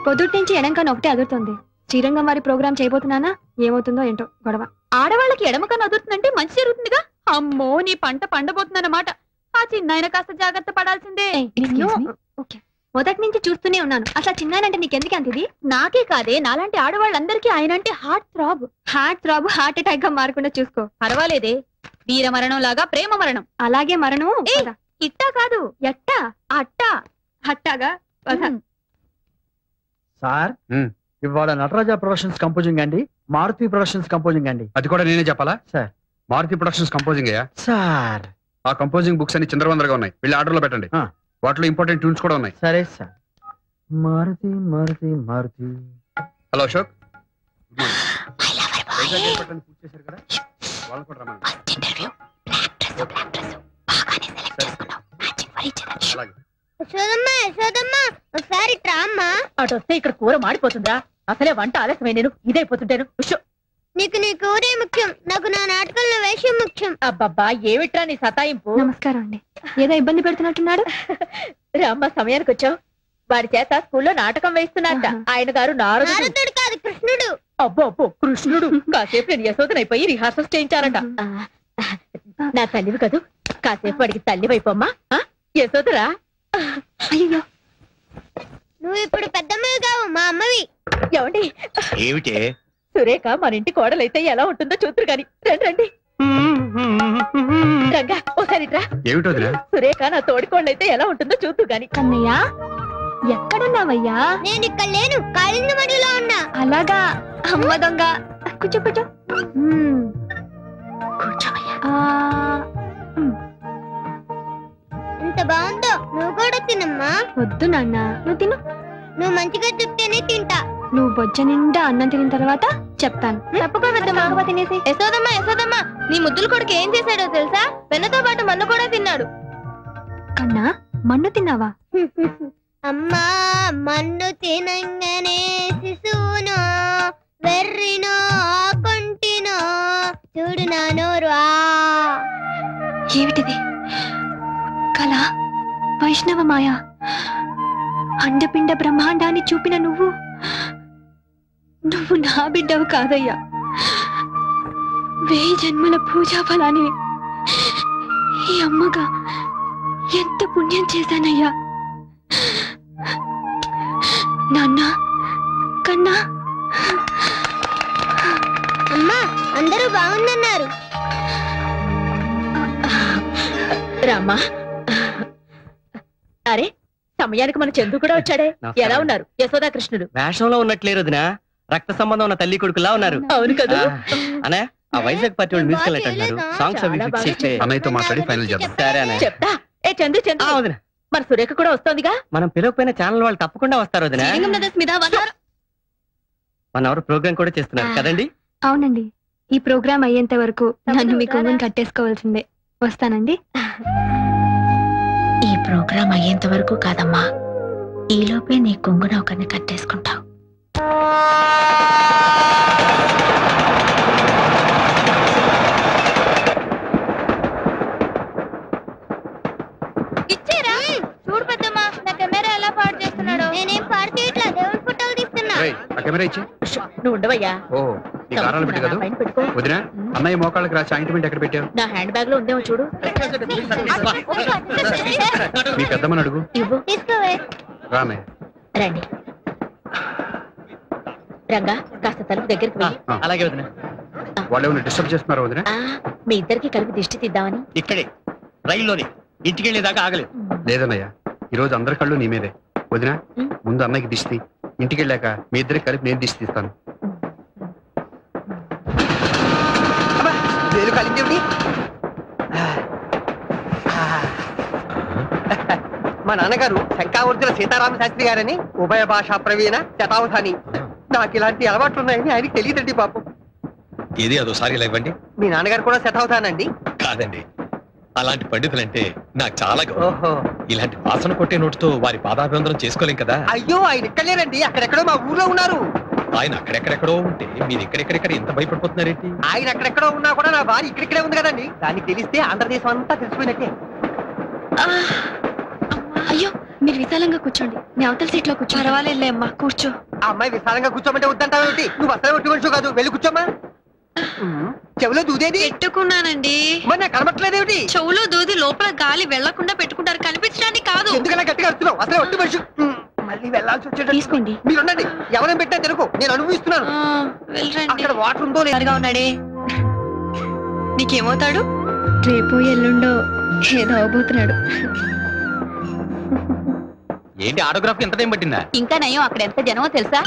పొద్దుటి నుంచి ఎడంకన్నా ఒకటే అదురుతుంది. శ్రీరంగం వారి ప్రోగ్రామ్ చేయబోతున్నానా, ఏమవుతుందో ఏంటో గొడవ. ఆడవాళ్ళకి ఎడమకన్నా అదురుతుందంటే మంచి జరుగుతుందిగా. అమ్మో, నీ పంట పండబోతుందన్నమాట. ఆ చిన్నాయన కాస్త జాగ్రత్త పడాల్సిందే. మొదటి నుంచి చూస్తూనే ఉన్నాను. అసలు చిన్నానంటే నీకెందుకు అంత ఇది? నాకే కాదే, నాలాంటి ఆడవాళ్ళందరికీ ఆయన అంటే హార్ట్ థ్రాబ్ హార్ట్ అటాక్ గా మారకుండా చూసుకో. పర్వాలేదే, వీర మరణం లాగా ప్రేమ మరణం. అలాగే మరణం ఇట్టా కాదు, ఎట్టా అట్టా అట్టాగా. సార్, ఇవాళ నటరాజ ప్రొడక్షన్స్ కంపోజింగ్ అండి, మారుతి ప్రొడక్షన్స్ కంపోజింగ్ అండి. అది కూడా నేనే చెప్పాలా సార్? మారుతి ప్రొడక్షన్స్ కంపోజింగ్ అయ్యా సార్. ఆ కంపోజింగ్ బుక్స్ అన్ని చిందరవందరగా ఉన్నాయి, వెళ్ళి ఆర్డర్ లో పెట్టండి. వాటిలో ఇంపార్టెంట్ ట్యూన్స్ కూడా ఉన్నాయి. సరే సార్. మారుతి మారుతి మారుతి. హలో అశోక్, పూర్తి చేశారు కదా, వాళ్ళని కూడా రమ్మని. అటు వస్తే ఇక్కడ కూర మాడిపోతుందా? అసలే వంట ఆలస్యమే, నేను ఇదైపోతుంటాను. నీకు నీ కూరే ముఖ్యం, నాకు నా నాటకంలో వేషం ముఖ్యం. అబ్బబ్బా, ఏమిట్రా నీ సతాయింపు? నమస్కారం అండి. ఏదో ఇబ్బంది పెడుతున్నట్టున్నాడు. రామ్మ, సమయానికి వచ్చావు. వాడి చేత స్కూల్లో నాటకం వేస్తున్నట్ట. ఆయన గారు నారదుడు కాదు, కృష్ణుడు. అబ్బో అబ్బో, కృష్ణుడు. కాసేపు నేను యశోదనైపోయి రిహార్సల్స్ చేయించారట. నా తల్లివి కదూ, కాసేపు వాడికి తల్లివైపోమ్మా. యశోదరా, అయ్యో నువ్వు ఇప్పుడు పెద్దమ్మవి కావు, మా అమ్మవి. ఏమండి? ఏమిటే? సురేఖ మన ఇంటి కోడలైతే ఎలా ఉంటుందో చూతురు గాని. రండి రండి. రంగా, ఓసారి రా. ఏమిటో సురేఖ నా తోడికోళ్ళైతే ఎలా ఉంటుందో చూతురు గాని. కన్నయ్య, ఎక్కడున్నావయ్యా? నేను ఇక్కడ లేను, కాళింగమడిలో ఉన్నా. అలాగా, అమ్మ దొంగ. కూర్చో కూర్చో. ఎంత బాగుందో, నువ్వు కూడా తినమ్మా. వద్దు నాన్న, నువ్వు తిను. నువ్వు మంచిగా చెప్తేనే తింటా. నువ్వు బొజ్జ నిండా అన్నం తిన్న తర్వాత చెప్తాను. తప్పుకో తినేసి. యశోదమ్మ యశోదమ్మ, నీ ముద్దుల కొడుకు ఏం చేశాడో తెలుసా? వెన్నతో పాటు మన్ను కూడా తిన్నాడు. కన్నా, మన్ను తిన్నావా? అమ్మా, మన్ను తినంగానే శిశువునో వెర్రినో కొంటినో చూడు నా నోరు. ఏమిటిది? కళ, వైష్ణవ మాయ, అండపిండ బ్రహ్మాండాన్ని చూపిన నువ్వు నా బిడ్డవు కాదయ్యా. 1000 జన్మల పూజా ఫలాన్ని ఈ అమ్మగా ఎంత పుణ్యం చేశానయ్యా. నాన్న, కన్నా. అమ్మా, అందరూ బాగుందన్నారు. రామ్మా. అరే, సమయానికి మన చందు కూడా వచ్చాడే. ఎలా ఉన్నారు యశోదా కృష్ణుడు? వేషంలో ఉన్నట్లేరు వదినా, రక్త సంబంధం ఉన్న తల్లి కొడుకులా ఉన్నారు. అవును కదా. అనే ఆ వైజాగ్ పార్టీ వాళ్ళు మ్యూజికల్ నైట్ అంటారు. సాంగ్స్ అవి ఫిక్స్ చేస్తే అన్నయ్యతో మాట్లాడి ఫైనల్ చేద్దాం. సరే అనే చెప్తా. ఏ చందు చందు, వదినా, మన సురేఖ కూడా వస్తోందిగా. మనం పిలవకపోయిన ఛానల్ వాళ్ళు తప్పకుండా వస్తారు వదినా. మన ఎవరు ప్రోగ్రామ్ కూడా చేస్తున్నారు కదండి? అవునండి. ఈ ప్రోగ్రామ్ అయ్యేంత వరకు నన్ను మీ కొంగుని కట్టేసుకోవాల్సిందే. వస్తానండి. ఈ ప్రోగ్రామ్ అయ్యేంత వరకు కాదమ్మా, ఈలోపే నీ కొంగున ఒకరిని కట్టేసుకుంటావు. ఇచ్చేరా? చూడు పెద్దమ్మా, నా కెమెరా ఎలా పాడు చేస్తున్నాడు. నేనేం పాడు చేయట్లా, దేవుడి ఫోటోలు తీస్తున్నా. కెమెరా ఇచ్చి. నువ్వు ఉండవయ్యా. ఓ, నీ గారాలు పెట్టి కదా వదినా. అన్నయ్య మోకాళ్ళకి రాసి ఆయింట్మెంట్ ఎక్కడ పెట్టావు? నా హ్యాండ్ బ్యాగ్ లో ఉందేమో చూడు. మీ పెద్దమ్మని అడుగు. ఇవ్వు. తీసుకోవే. రానే. రండి. రంగా, కాస్త తలుపు దగ్గరికి వెళ్ళి. అలాగే వదినా. వాళ్ళు ఏమైనా డిస్టర్బ్ చేస్తున్నారు వదినా? మీ ఇద్దరికి కలిపి దిష్టి తీద్దామని. ఇక్కడే రైల్లోనే ఇంటికి వెళ్ళేదాకా ఆగలేదు. లేదన్నయ్య, ఈ రోజు అందరి కళ్ళు నీ మీదే. వదినా, ముందు అన్నయ్యకి దిష్టి, ఇంటికి వెళ్ళాక మీ ఇద్దరికి కలిపి నేను దిష్టి తీస్తాను. మా నాన్నగారు శంకావర్జున సీతారామ శాస్త్రి గారని ఉభయ భాషా ప్రవీణ శతావధాని. నాకు ఇలాంటి అలవాట్లు ఉన్నాయని ఆయనకి తెలియదండి పాపం. ఏది అదోసారి ఇలా ఇవ్వండి. మీ నాన్నగారు కూడా శతావధానండి? కాదండి, అలాంటి పండితులంటే నాకు చాలా గౌరవం. ఇలాంటి వాసన కొట్టే నోటుతో వారి పాదాభివందనం చేసుకోలేం కదా. అయ్యో, ఆయన ఇక్కడ లేరండి, అక్కడెక్కడో మా ఊర్లో ఉన్నారు. ఆయన అక్కడెక్కడెక్కడో ఉంటే మీరు ఇక్కడెక్కడెక్కడ ఎంత భయపడిపోతున్నారేంటి? ఆయన అక్కడెక్కడో ఉన్నా కూడా నా భార్య ఇక్కడిక్కడే ఉంది కదండి. దానికి తెలిస్తే ఆంధ్రదేశం అంతా తెలిసిపోయినట్టే. అయ్యో, మీరు విశాలంగా కూర్చోండి, నేను అవతల సీట్ లో కూర్చో. పర్వాలేదులే అమ్మా, కూర్చో. ఆ అమ్మాయి విశాలంగా కూర్చోమంటే వద్దంటావు ఏమిటి? నువ్వు అసలు ఒట్టి మనిషి కాదు, వెళ్ళి కూర్చోమ్మా. చెవులో దూదేది పెట్టుకున్నానండి. మరి నాకు కనబట్టలేదేమిటి? చెవులో దూది లోపల గాలి వెళ్లకుండా పెట్టుకుంటారు, కనిపించడానికి కాదు. ఎందుకలా గట్టిగా అరుస్తున్నావు? అసలు ఒట్టి మనిషి. మళ్ళీ వెళ్ళాల్సి వచ్చేటట్టు. తీసుకోండి. మీరు ఉండండి, ఎవరైనా పెట్టా తెలుగు, నేను అనుభవిస్తున్నాను. అక్కడ వాటర్ ఉందో లేదుగా ఉన్నాడే. నీకేమవుతాడు? రేపు ఎల్లుండో ఏదో అవబోతున్నాడు. ఏంటి ఆటోగ్రాఫ్ ఎంత టైం పట్టిందా? ఇంకా నయం, అక్కడ ఎంత జనమో తెలుసా?